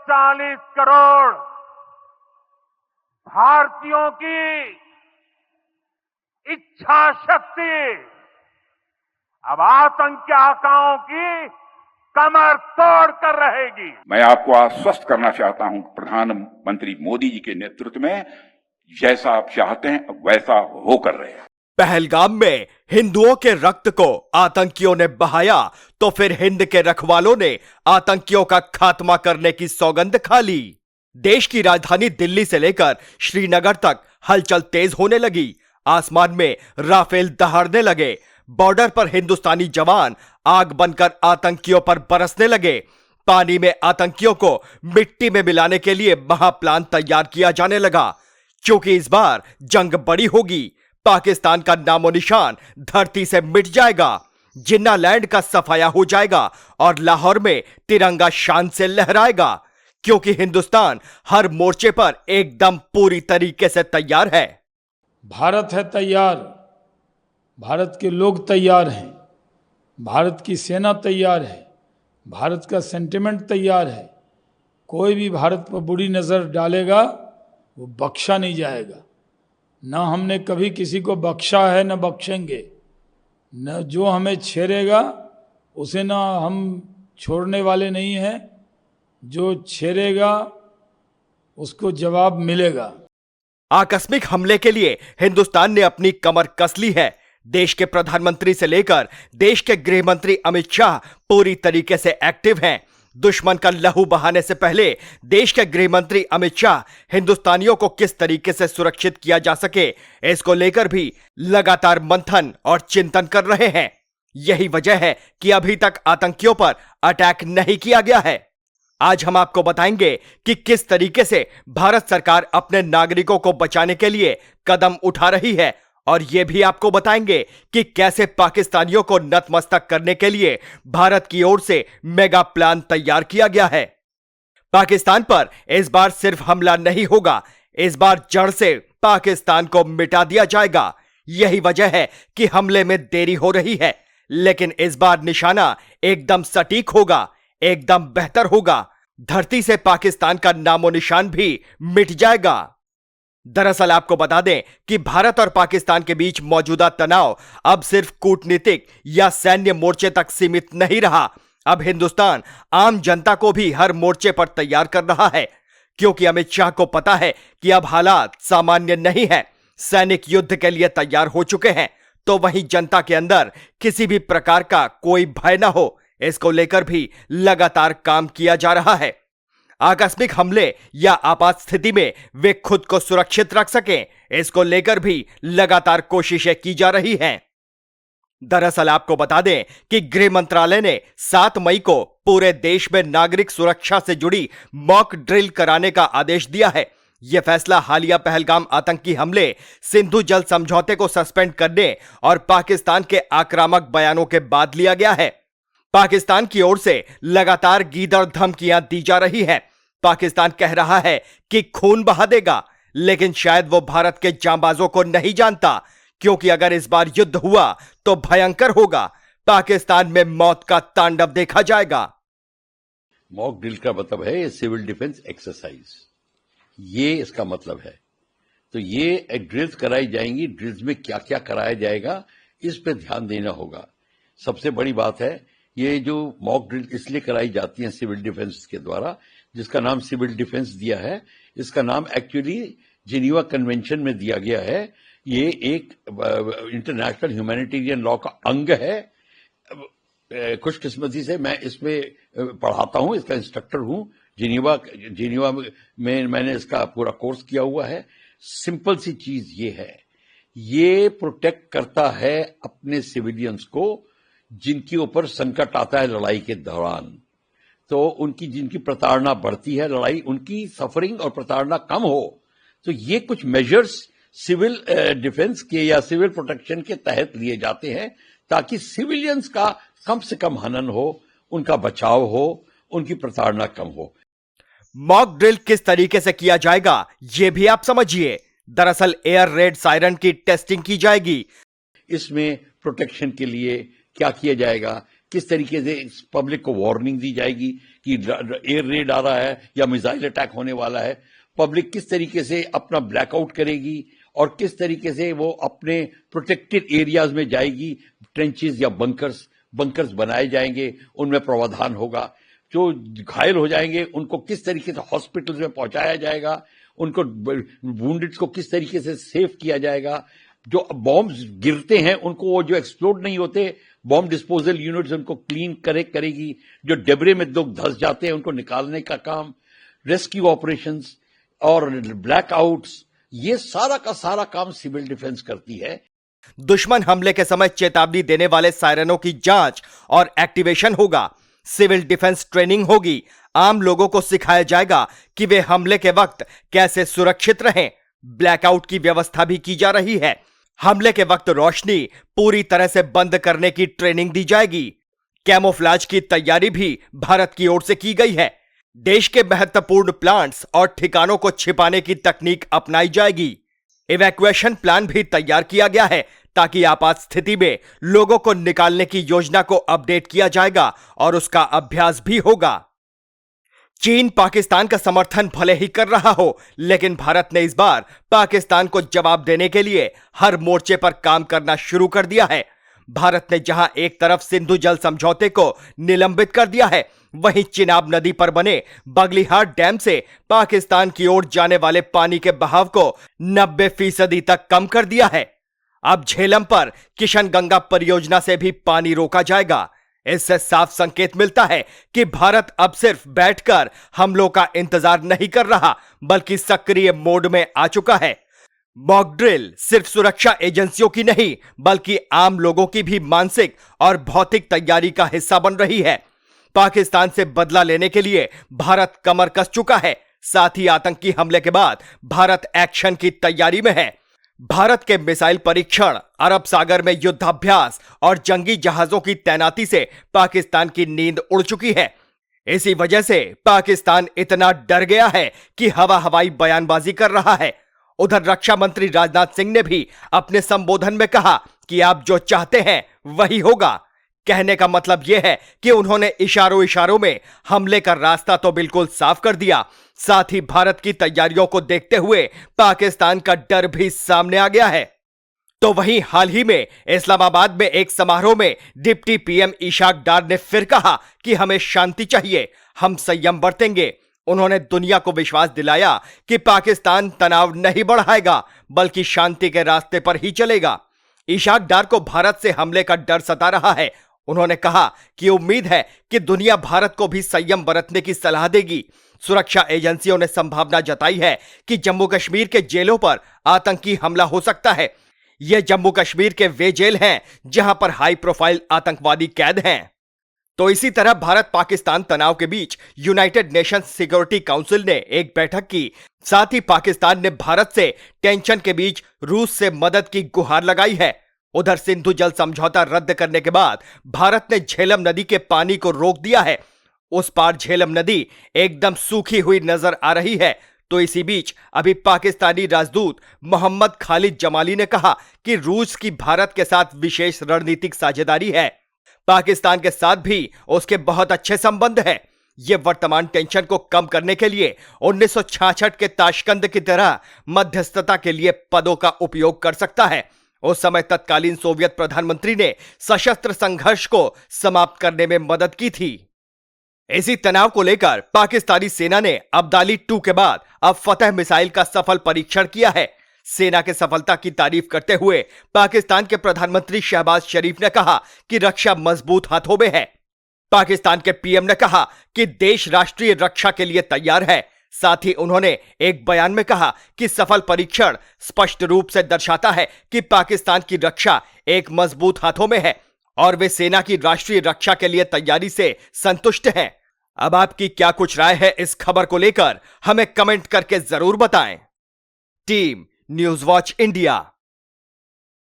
140 करोड़ भारतीयों की इच्छा शक्ति अब आतंक के आकाओं की कमर तोड़ कर रहेगी। मैं आपको आश्वस्त करना चाहता हूं, प्रधानमंत्री मोदी जी के नेतृत्व में जैसा आप चाहते हैं वैसा हो कर रहे हैं। पहलगाम में हिंदुओं के रक्त को आतंकियों ने बहाया तो फिर हिंद के रखवालों ने आतंकियों का खात्मा करने की सौगंध खा ली। देश की राजधानी दिल्ली से लेकर श्रीनगर तक हलचल तेज होने लगी। आसमान में राफेल दहाड़ने लगे। बॉर्डर पर हिंदुस्तानी जवान आग बनकर आतंकियों पर बरसने लगे। पानी में आतंकियों को मिट्टी में मिलाने के लिए महाप्लान तैयार किया जाने लगा। क्योंकि इस बार जंग बड़ी होगी, पाकिस्तान का नामो निशान धरती से मिट जाएगा। जिन्ना लैंड का सफाया हो जाएगा और लाहौर में तिरंगा शान से लहराएगा। क्योंकि हिंदुस्तान हर मोर्चे पर एकदम पूरी तरीके से तैयार है। भारत है तैयार, भारत के लोग तैयार हैं, भारत की सेना तैयार है, भारत का सेंटिमेंट तैयार है। कोई भी भारत पर बुरी नजर डालेगा वो बख्शा नहीं जाएगा। न हमने कभी किसी को बख्शा है न बख्शेंगे। न जो हमें छेड़ेगा उसे ना हम छोड़ने वाले नहीं हैं। जो छेड़ेगा उसको जवाब मिलेगा। आकस्मिक हमले के लिए हिंदुस्तान ने अपनी कमर कस ली है। देश के प्रधानमंत्री से लेकर देश के गृह मंत्री अमित शाह पूरी तरीके से एक्टिव हैं। दुश्मन का लहू बहाने से पहले देश के गृह मंत्री अमित शाह हिंदुस्तानियों को किस तरीके से सुरक्षित किया जा सके, इसको लेकर भी लगातार मंथन और चिंतन कर रहे हैं। यही वजह है कि अभी तक आतंकियों पर अटैक नहीं किया गया है। आज हम आपको बताएंगे कि किस तरीके से भारत सरकार अपने नागरिकों को बचाने के लिए कदम उठा रही है, और यह भी आपको बताएंगे कि कैसे पाकिस्तानियों को नतमस्तक करने के लिए भारत की ओर से मेगा प्लान तैयार किया गया है। पाकिस्तान पर इस बार सिर्फ हमला नहीं होगा, इस बार जड़ से पाकिस्तान को मिटा दिया जाएगा। यही वजह है कि हमले में देरी हो रही है, लेकिन इस बार निशाना एकदम सटीक होगा, एकदम बेहतर होगा। धरती से पाकिस्तान का नामो निशान भी मिट जाएगा। दरअसल आपको बता दें कि भारत और पाकिस्तान के बीच मौजूदा तनाव अब सिर्फ कूटनीतिक या सैन्य मोर्चे तक सीमित नहीं रहा। अब हिंदुस्तान आम जनता को भी हर मोर्चे पर तैयार कर रहा है। क्योंकि अमित शाह को पता है कि अब हालात सामान्य नहीं है। सैनिक युद्ध के लिए तैयार हो चुके हैं, तो वहीं जनता के अंदर किसी भी प्रकार का कोई भय ना हो, इसको लेकर भी लगातार काम किया जा रहा है। आकस्मिक हमले या आपात स्थिति में वे खुद को सुरक्षित रख सकें, इसको लेकर भी लगातार कोशिशें की जा रही हैं। दरअसल आपको बता दें कि गृह मंत्रालय ने 7 मई को पूरे देश में नागरिक सुरक्षा से जुड़ी मॉक ड्रिल कराने का आदेश दिया है। यह फैसला हालिया पहलगाम आतंकी हमले, सिंधु जल समझौते को सस्पेंड करने और पाकिस्तान के आक्रामक बयानों के बाद लिया गया है। पाकिस्तान की ओर से लगातार गीदड़ धमकियां दी जा रही हैं। पाकिस्तान कह रहा है कि खून बहा देगा, लेकिन शायद वो भारत के जांबाजों को नहीं जानता। क्योंकि अगर इस बार युद्ध हुआ तो भयंकर होगा। पाकिस्तान में मौत का तांडव देखा जाएगा। मॉक ड्रिल का मतलब है सिविल डिफेंस एक्सरसाइज, ये इसका मतलब है। तो ये ड्रिल्स कराई जाएंगी। ड्रिल्स में क्या क्या कराया जाएगा इस पे ध्यान देना होगा। सबसे बड़ी बात है, ये जो मॉक ड्रिल इसलिए कराई जाती है सिविल डिफेंस के द्वारा, जिसका नाम सिविल डिफेंस दिया है, इसका नाम एक्चुअली जिनीवा कन्वेंशन में दिया गया है। ये एक इंटरनेशनल ह्यूमैनिटेरियन लॉ का अंग है। खुशकिस्मती से मैं इसमें पढ़ाता हूं, इसका इंस्ट्रक्टर हूं। जिनीवा में मैंने इसका पूरा कोर्स किया हुआ है। सिंपल सी चीज ये है, ये प्रोटेक्ट करता है अपने सिविलियंस को जिनके ऊपर संकट आता है लड़ाई के दौरान। तो उनकी जिनकी प्रताड़ना बढ़ती है, लड़ाई उनकी सफरिंग और प्रताड़ना कम हो, तो ये कुछ मेजर्स सिविल डिफेंस के या सिविल प्रोटेक्शन के तहत लिए जाते हैं, ताकि सिविलियंस का कम से कम हनन हो, उनका बचाव हो, उनकी प्रताड़ना कम हो। मॉक ड्रिल किस तरीके से किया जाएगा ये भी आप समझिए। दरअसल एयर रेड सायरन की टेस्टिंग की जाएगी। इसमें प्रोटेक्शन के लिए क्या किया जाएगा, किस तरीके से पब्लिक को वार्निंग दी जाएगी कि एयर रेड आ रहा है या मिसाइल अटैक होने वाला है, पब्लिक किस तरीके से अपना ब्लैकआउट करेगी और किस तरीके से वो अपने प्रोटेक्टेड एरियाज में जाएगी, ट्रेंचेस या बंकर्स बनाए जाएंगे, उनमें प्रावधान होगा। जो घायल हो जाएंगे उनको किस तरीके से हॉस्पिटल्स में पहुंचाया जाएगा, उनको वुंडेड्स को किस तरीके से सेव किया जाएगा, जो बॉम्ब्स गिरते हैं उनको वो जो एक्सप्लोड नहीं होते, बॉम्ब डिस्पोजल यूनिट्स उनको क्लीन करेगी, जो डेब्रे में लोग धंस जाते हैं उनको निकालने का काम, रेस्क्यू ऑपरेशंस और ब्लैकआउट्स, ये सारा का सारा काम सिविल डिफेंस करती है। दुश्मन हमले के समय चेतावनी देने वाले सायरनों की जांच और एक्टिवेशन होगा, सिविल डिफेंस ट्रेनिंग होगी, आम लोगों को सिखाया जाएगा कि वे हमले के वक्त कैसे सुरक्षित रहें। ब्लैकआउट की व्यवस्था भी की जा रही है। हमले के वक्त रोशनी पूरी तरह से बंद करने की ट्रेनिंग दी जाएगी। कैमोफ्लेज की तैयारी भी भारत की ओर से की गई है। देश के महत्वपूर्ण प्लांट्स और ठिकानों को छिपाने की तकनीक अपनाई जाएगी। इवैक्यूएशन प्लान भी तैयार किया गया है ताकि आपात स्थिति में लोगों को निकालने की योजना को अपडेट किया जाएगा और उसका अभ्यास भी होगा। चीन पाकिस्तान का समर्थन भले ही कर रहा हो, लेकिन भारत ने इस बार पाकिस्तान को जवाब देने के लिए हर मोर्चे पर काम करना शुरू कर दिया है। भारत ने जहां एक तरफ सिंधु जल समझौते को निलंबित कर दिया है, वहीं चिनाब नदी पर बने बगलिहाट डैम से पाकिस्तान की ओर जाने वाले पानी के बहाव को 90% तक कम कर दिया है। अब झेलम पर किशनगंगा परियोजना से भी पानी रोका जाएगा। इससे साफ संकेत मिलता है कि भारत अब सिर्फ बैठकर हमलों का इंतजार नहीं कर रहा, बल्कि सक्रिय मोड में आ चुका है। मॉक ड्रिल सिर्फ सुरक्षा एजेंसियों की नहीं, बल्कि आम लोगों की भी मानसिक और भौतिक तैयारी का हिस्सा बन रही है। पाकिस्तान से बदला लेने के लिए भारत कमर कस चुका है। साथ ही आतंकी हमले के बाद भारत एक्शन की तैयारी में है। भारत के मिसाइल परीक्षण, अरब सागर में युद्धाभ्यास और जंगी जहाजों की तैनाती से पाकिस्तान की नींद उड़ चुकी है। इसी वजह से पाकिस्तान इतना डर गया है कि हवाई बयानबाजी कर रहा है। उधर रक्षा मंत्री राजनाथ सिंह ने भी अपने संबोधन में कहा कि आप जो चाहते हैं वही होगा। कहने का मतलब यह है कि उन्होंने इशारों में हमले का रास्ता तो बिल्कुल साफ कर दिया। साथ ही भारत की तैयारियों को देखते हुए पाकिस्तान का डर भी सामने आ गया है। तो वहीं हाल ही में इस्लामाबाद में एक समारोह में डिप्टी पीएम इशाक डार ने फिर कहा कि हमें शांति चाहिए, हम संयम बरतेंगे। उन्होंने दुनिया को विश्वास दिलाया कि पाकिस्तान तनाव नहीं बढ़ाएगा, बल्कि शांति के रास्ते पर ही चलेगा। इशाक डार को भारत से हमले का डर सता रहा है। उन्होंने कहा कि उम्मीद है कि दुनिया भारत को भी संयम बरतने की सलाह देगी। सुरक्षा एजेंसियों ने संभावना जताई है कि जम्मू कश्मीर के जेलों पर आतंकी हमला हो सकता है। यह जम्मू कश्मीर के वे जेल हैं जहां पर हाई प्रोफाइल आतंकवादी कैद हैं। तो इसी तरह भारत पाकिस्तान तनाव के बीच यूनाइटेड नेशंस सिक्योरिटी काउंसिल ने एक बैठक की। साथ ही पाकिस्तान ने भारत से टेंशन के बीच रूस से मदद की गुहार लगाई है। उधर सिंधु जल समझौता रद्द करने के बाद भारत ने झेलम नदी के पानी को रोक दिया है। उस पार झेलम नदी एकदम सूखी हुई नजर आ रही है। तो इसी बीच अभी पाकिस्तानी राजदूत मोहम्मद खालिद जमाली ने कहा कि रूस की भारत के साथ विशेष रणनीतिक साझेदारी है। पाकिस्तान के साथ भी उसके बहुत अच्छे संबंध हैं। यह वर्तमान टेंशन को कम करने के लिए 1966 के ताशकंद की तरह मध्यस्थता के लिए पदों का उपयोग कर सकता है। उस समय तत्कालीन सोवियत प्रधानमंत्री ने सशस्त्र संघर्ष को समाप्त करने में मदद की थी। इसी तनाव को लेकर पाकिस्तानी सेना ने अब्दाली 2 के बाद अब फतह मिसाइल का सफल परीक्षण किया है। सेना के सफलता की तारीफ करते हुए पाकिस्तान के प्रधानमंत्री शहबाज शरीफ ने कहा कि रक्षा मजबूत हाथों में है। पाकिस्तान के पीएम ने कहा कि देश राष्ट्रीय रक्षा के लिए तैयार है। साथ ही उन्होंने एक बयान में कहा कि सफल परीक्षण स्पष्ट रूप से दर्शाता है कि पाकिस्तान की रक्षा एक मजबूत हाथों में है और वे सेना की राष्ट्रीय रक्षा के लिए तैयारी से संतुष्ट हैं। अब आपकी क्या कुछ राय है इस खबर को लेकर, हमें कमेंट करके जरूर बताएं। Team news watch India.